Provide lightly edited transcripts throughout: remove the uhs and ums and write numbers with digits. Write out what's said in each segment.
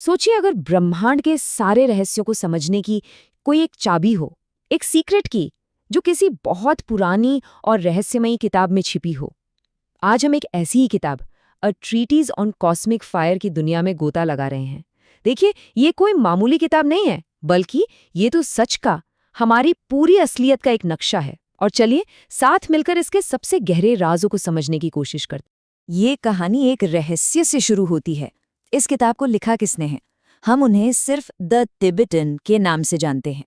सोचिए अगर ब्रह्मांड के सारे रहस्यों को समझने की कोई एक चाबी हो, एक सीक्रेट की, जो किसी बहुत पुरानी और रहस्यमयी किताब में छिपी हो। आज हम एक ऐसी ही किताब, अ ट्रीटीज ऑन कॉस्मिक फायर की दुनिया में गोता लगा रहे हैं। देखिए, ये कोई मामूली किताब नहीं है, बल्कि ये तो सच का, हमारी पूरी असलियत का एक नक्शा है। और चलिए, साथ मिलकर इसके सबसे गहरे राजों को समझने की कोशिश करते हैं। ये कहानी एक रहस्य से शुरू होती है। इस किताब को लिखा किसने है? हम उन्हें सिर्फ द तिबेटन के नाम से जानते हैं।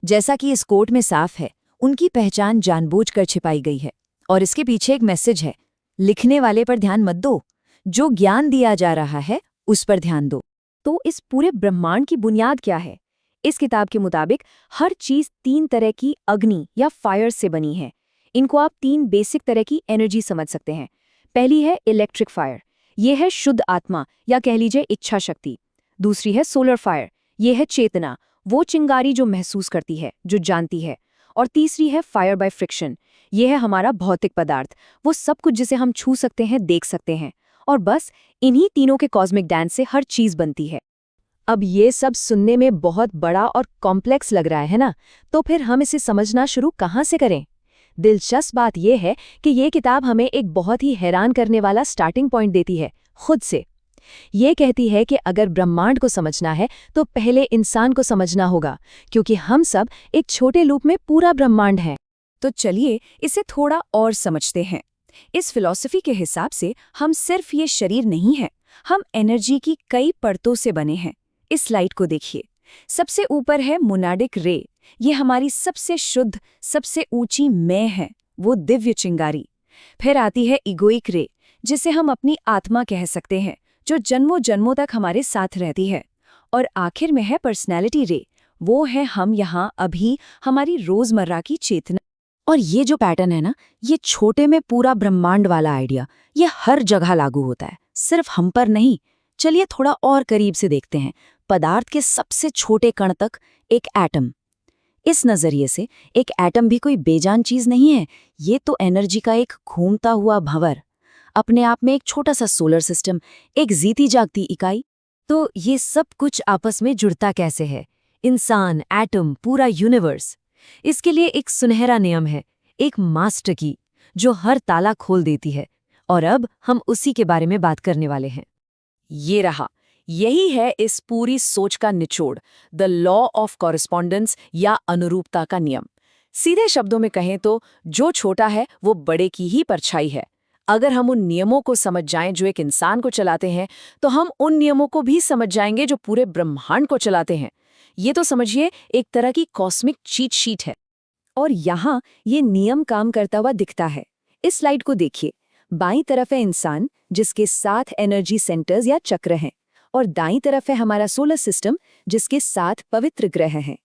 जैसा कि इस कोट में साफ है, उनकी पहचान जानबूझकर छिपाई गई है। और इसके पीछे एक मैसेज है, लिखने वाले पर ध्यान मत दो, जो ज्ञान दिया जा रहा है उस पर ध्यान दो। तो इस पूरे ब्रह्मांड की बुनियाद क्या है? इस किताब के मुताबिक हर चीज 3 तरह की अग्नि या फायर से बनी है। इनको आप 3 बेसिक तरह की एनर्जी समझ सकते हैं। पहली है इलेक्ट्रिक फायर, ये है शुद्ध आत्मा या कह लीजिए इच्छा शक्ति। दूसरी है सोलर फायर, ये है चेतना, वो चिंगारी जो महसूस करती है, जो जानती है। और तीसरी है फायर बाय फ्रिक्शन, ये है हमारा भौतिक पदार्थ, वो सब कुछ जिसे हम छू सकते हैं, देख सकते हैं। और बस इन्हीं तीनों के कॉस्मिक डांस से हर चीज बनती है। अब ये सब सुनने में बहुत बड़ा और कॉम्प्लेक्स लग रहा है ना? तो फिर हम इसे समझना शुरू कहाँ से करें? दिलचस्प बात यह है कि ये किताब हमें एक बहुत ही हैरान करने वाला स्टार्टिंग पॉइंट देती है, खुद से। ये कहती है कि अगर ब्रह्मांड को समझना है तो पहले इंसान को समझना होगा, क्योंकि हम सब एक छोटे लूप में पूरा ब्रह्मांड है। तो चलिए इसे थोड़ा और समझते हैं। इस फिलॉसफी के हिसाब से हम सिर्फ ये शरीर नहीं है, हम एनर्जी की कई परतों से बने हैं। इस स्लाइड को देखिए। सबसे ऊपर है मोनाडिक रे, ये हमारी सबसे शुद्ध, सबसे ऊंची मैं है, वो दिव्य चिंगारी। फिर आती है इगोइक रे, जिसे हम अपनी आत्मा कह सकते हैं, जो जन्मों जन्मों तक हमारे साथ रहती है। और आखिर में है पर्सनैलिटी रे, वो है हम यहाँ अभी, हमारी रोजमर्रा की चेतना। और ये जो पैटर्न है ना, ये छोटे में पूरा ब्रह्मांड वाला आइडिया, ये हर जगह लागू होता है, सिर्फ हम पर नहीं। चलिए थोड़ा और करीब से देखते हैं, पदार्थ के सबसे छोटे कण तक, एक एटम। इस नजरिए से एक एटम भी कोई बेजान चीज नहीं है, ये तो एनर्जी का एक घूमता हुआ भंवर, अपने आप में एक छोटा सा सोलर सिस्टम, एक जीती जागती इकाई। तो ये सब कुछ आपस में जुड़ता कैसे है? इंसान, एटम, पूरा यूनिवर्स। इसके लिए एक सुनहरा नियम है, एक मास्टर की, जो हर ताला खोल देती है। और अब हम उसी के बारे में बात करने वाले हैं। ये रहा, यही है इस पूरी सोच का निचोड़, द लॉ ऑफ कॉरेस्पॉन्डेंस या अनुरूपता का नियम। सीधे शब्दों में कहें तो जो छोटा है वो बड़े की ही परछाई है। अगर हम उन नियमों को समझ जाएं जो एक इंसान को चलाते हैं, तो हम उन नियमों को भी समझ जाएंगे जो पूरे ब्रह्मांड को चलाते हैं। ये तो समझिए एक तरह की कॉस्मिक चीट शीट है। और यहाँ ये नियम काम करता हुआ दिखता है। इस स्लाइड को देखिए। बाईं तरफ है इंसान, जिसके 7 एनर्जी सेंटर्स या चक्र हैं, और दाईं तरफ है हमारा सोलर सिस्टम, जिसके 7 पवित्र ग्रह हैं।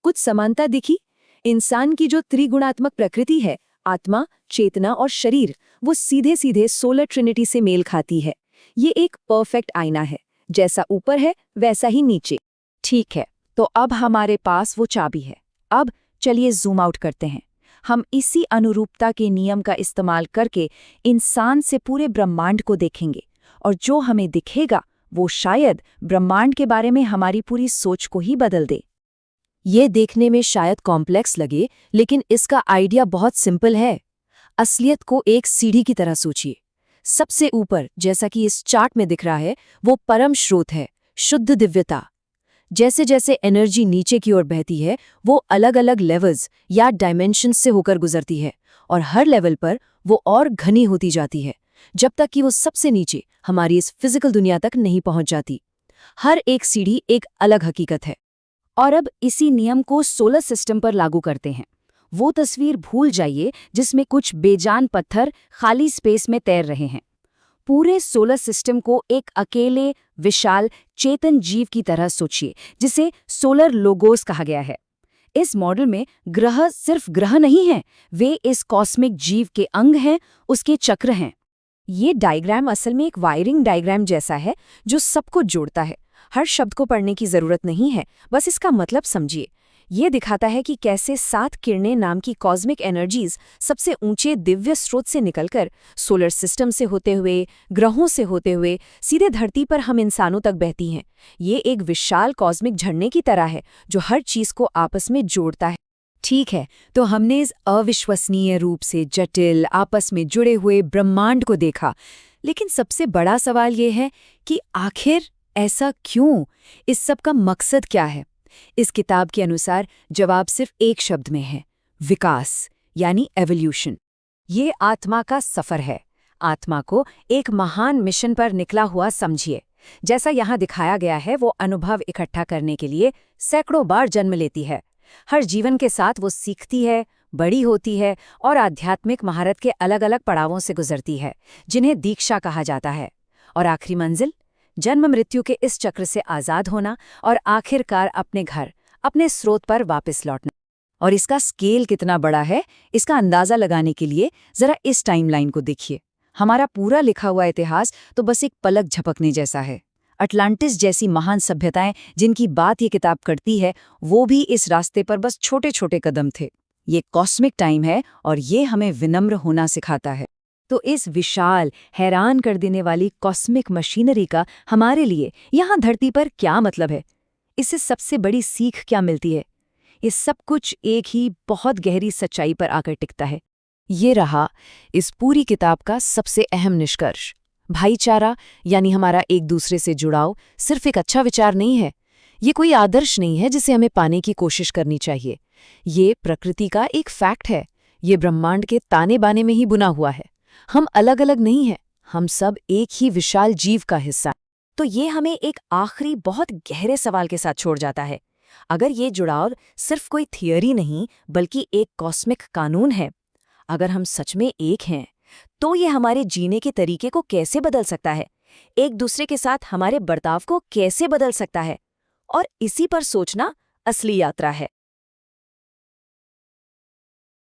कुछ समानता दिखी? इंसान की जो त्रिगुणात्मक प्रकृति है, आत्मा, चेतना और शरीर, वो सीधे सीधे सोलर ट्रिनिटी से मेल खाती है। ये एक परफेक्ट आईना है, जैसा ऊपर है वैसा ही नीचे। ठीक है, तो अब हमारे पास वो चाबी है। अब चलिए जूम आउट करते हैं। हम इसी अनुरूपता के नियम का इस्तेमाल करके इंसान से पूरे ब्रह्मांड को देखेंगे, और जो हमें दिखेगा वो शायद ब्रह्मांड के बारे में हमारी पूरी सोच को ही बदल दे। ये देखने में शायद कॉम्प्लेक्स लगे, लेकिन इसका आइडिया बहुत सिंपल है। असलियत को एक सीढ़ी की तरह सोचिए। सबसे ऊपर, जैसा कि इस चार्ट में दिख रहा है, वो परम स्रोत है, शुद्ध दिव्यता। जैसे जैसे एनर्जी नीचे की ओर बहती है, वो अलग अलग लेवल्स या डायमेंशंस से होकर गुजरती है, और हर लेवल पर वो और घनी होती जाती है, जब तक कि वो सबसे नीचे हमारी इस फिजिकल दुनिया तक नहीं पहुंच जाती। हर एक सीढ़ी एक अलग हकीकत है। और अब इसी नियम को सोलर सिस्टम पर लागू करते हैं। वो तस्वीर भूल जाइए जिसमें कुछ बेजान पत्थर खाली स्पेस में तैर रहे हैं। पूरे सोलर सिस्टम को एक अकेले, विशाल, चेतन जीव की तरह सोचिए, जिसे सोलर लोगोस कहा गया है। इस मॉडल में ग्रह सिर्फ ग्रह नहीं हैं, वे इस कॉस्मिक जीव के अंग हैं, उसके चक्र हैं। ये डायग्राम असल में एक वायरिंग डायग्राम जैसा है, जो सबको जोड़ता है। हर शब्द को पढ़ने की जरूरत नहीं है, बस इसका मतलब समझिए। ये दिखाता है कि कैसे 7 किरणें नाम की कॉस्मिक एनर्जीज सबसे ऊंचे दिव्य स्रोत से निकलकर सोलर सिस्टम से होते हुए, ग्रहों से होते हुए सीधे धरती पर हम इंसानों तक बहती हैं। ये एक विशाल कॉस्मिक झरने की तरह है जो हर चीज को आपस में जोड़ता है। ठीक है, तो हमने इस अविश्वसनीय रूप से जटिल, आपस में जुड़े हुए ब्रह्मांड को देखा, लेकिन सबसे बड़ा सवाल ये है कि आखिर ऐसा क्यों? इस सब का मकसद क्या है? इस किताब के अनुसार जवाब सिर्फ एक शब्द में है, विकास, यानी एवोल्यूशन। ये आत्मा का सफर है। आत्मा को एक महान मिशन पर निकला हुआ समझिए। जैसा यहाँ दिखाया गया है, वो अनुभव इकट्ठा करने के लिए सैकड़ों बार जन्म लेती है। हर जीवन के साथ वो सीखती है, बड़ी होती है और आध्यात्मिक महारत के अलग अलग पड़ावों से गुजरती है, जिन्हें दीक्षा कहा जाता है। और आखिरी मंजिल, जन्म मृत्यु के इस चक्र से आज़ाद होना और आखिरकार अपने घर, अपने स्रोत पर वापस लौटना। और इसका स्केल कितना बड़ा है, इसका अंदाज़ा लगाने के लिए ज़रा इस टाइमलाइन को देखिए। हमारा पूरा लिखा हुआ इतिहास तो बस एक पलक झपकने जैसा है। अटलांटिस जैसी महान सभ्यताएं जिनकी बात ये किताब करती है, वो भी इस रास्ते पर बस छोटे छोटे कदम थे। ये कॉस्मिक टाइम है और ये हमें विनम्र होना सिखाता है। तो इस विशाल, हैरान कर देने वाली कॉस्मिक मशीनरी का हमारे लिए यहाँ धरती पर क्या मतलब है? इससे सबसे बड़ी सीख क्या मिलती है? ये सब कुछ एक ही बहुत गहरी सच्चाई पर आकर टिकता है। ये रहा इस पूरी किताब का सबसे अहम निष्कर्ष। भाईचारा, यानी हमारा एक दूसरे से जुड़ाव, सिर्फ एक अच्छा विचार नहीं है। ये कोई आदर्श नहीं है जिसे हमें पाने की कोशिश करनी चाहिए। ये प्रकृति का एक फैक्ट है। ये ब्रह्मांड के ताने बाने में ही बुना हुआ है। हम अलग अलग नहीं हैं, हम सब एक ही विशाल जीव का हिस्सा। तो ये हमें एक आखिरी बहुत गहरे सवाल के साथ छोड़ जाता है। अगर ये जुड़ाव सिर्फ कोई थियरी नहीं बल्कि एक कॉस्मिक कानून है, अगर हम सच में एक हैं, तो ये हमारे जीने के तरीके को कैसे बदल सकता है, एक दूसरे के साथ हमारे बर्ताव को कैसे बदल सकता है? और इसी पर सोचना असली यात्रा है।